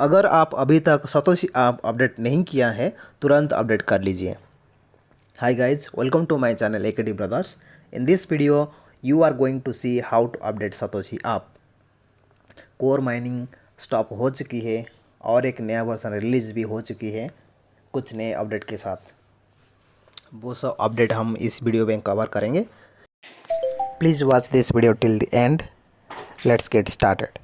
अगर आप अभी तक सतोशी ऐप अपडेट नहीं किया है, तुरंत अपडेट कर लीजिए। Hi guys, welcome to my channel AKD Brothers. In this video, you are going to see how to update Satoshi app. Core mining stop हो चुकी है और एक नया वर्जन रिलीज भी हो चुकी है कुछ नए अपडेट के साथ। वो सब अपडेट हम इस वीडियो में कवर करेंगे। Please watch this video till the end. Let's get started.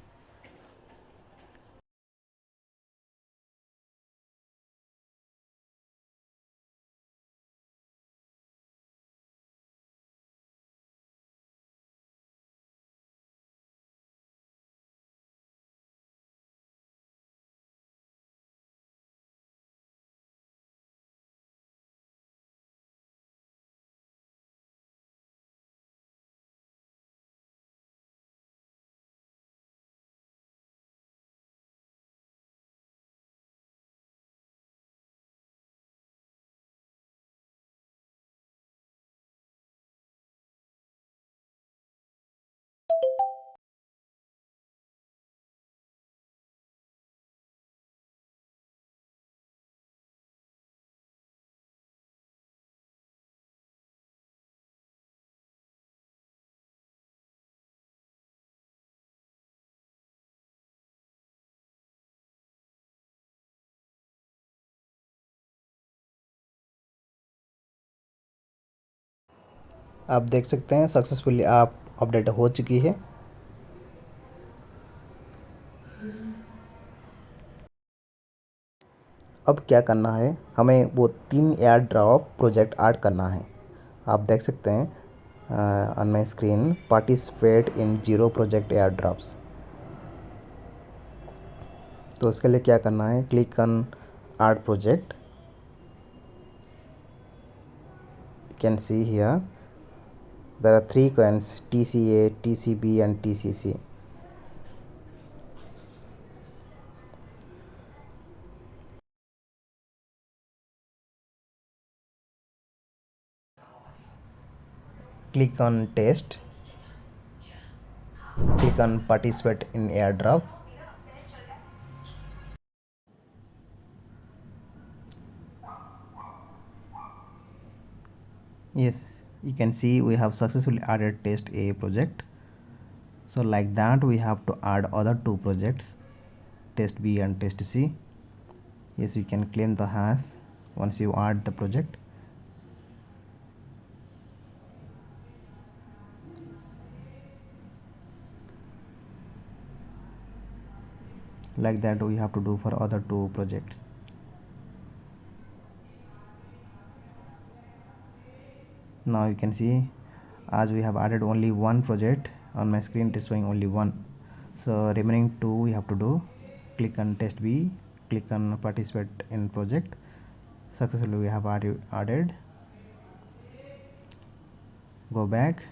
आप देख सकते हैं सक्सेसफुली आप अपडेट हो चुकी है। अब क्या करना है, हमें वो 3 एयर ड्रॉप प्रोजेक्ट ऐड करना है। आप देख सकते हैं on my screen participate in 0 project air drops. तो उसके लिए क्या करना है, click on add project. You can see here there are 3 coins TCA, TCB and TCC. Click on test, click on participate in airdrop. Yes, you can see we have successfully added test A project. So like that we have to add other 2 projects, test B and test C. Yes, we can claim the hash once you add the project. Like that we have to do for other 2 projects. Now you can see as we have added only 1 project, on my screen it is showing only 1. So remaining 2 we have to do. Click on test B, click on participate in project. Successfully we have added. Go back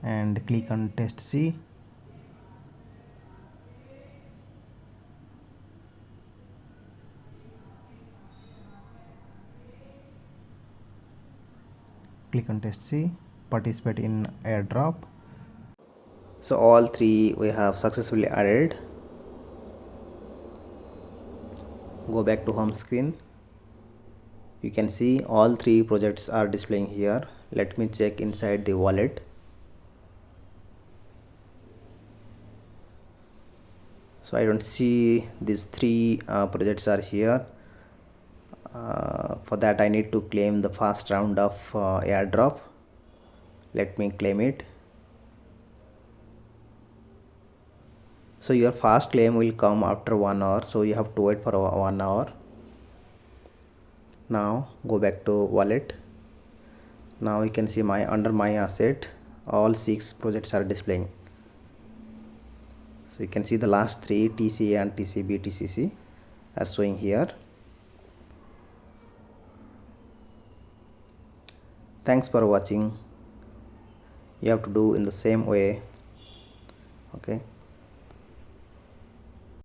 and click on test C. Click on test C, participate in airdrop. So all 3 we have successfully added. Go back to home screen. You can see all 3 projects are displaying here. Let me check inside the wallet. So I don't see these 3 projects are here. For that I need to claim the first round of airdrop. Let me claim it. So your first claim will come after 1 hour, so you have to wait for 1 hour. Now go back to wallet. Now you can see under my asset all 6 projects are displaying. So you can see the last 3 TCA and TCB TCC are showing here. Thanks for watching. You have to do in the same way. Okay.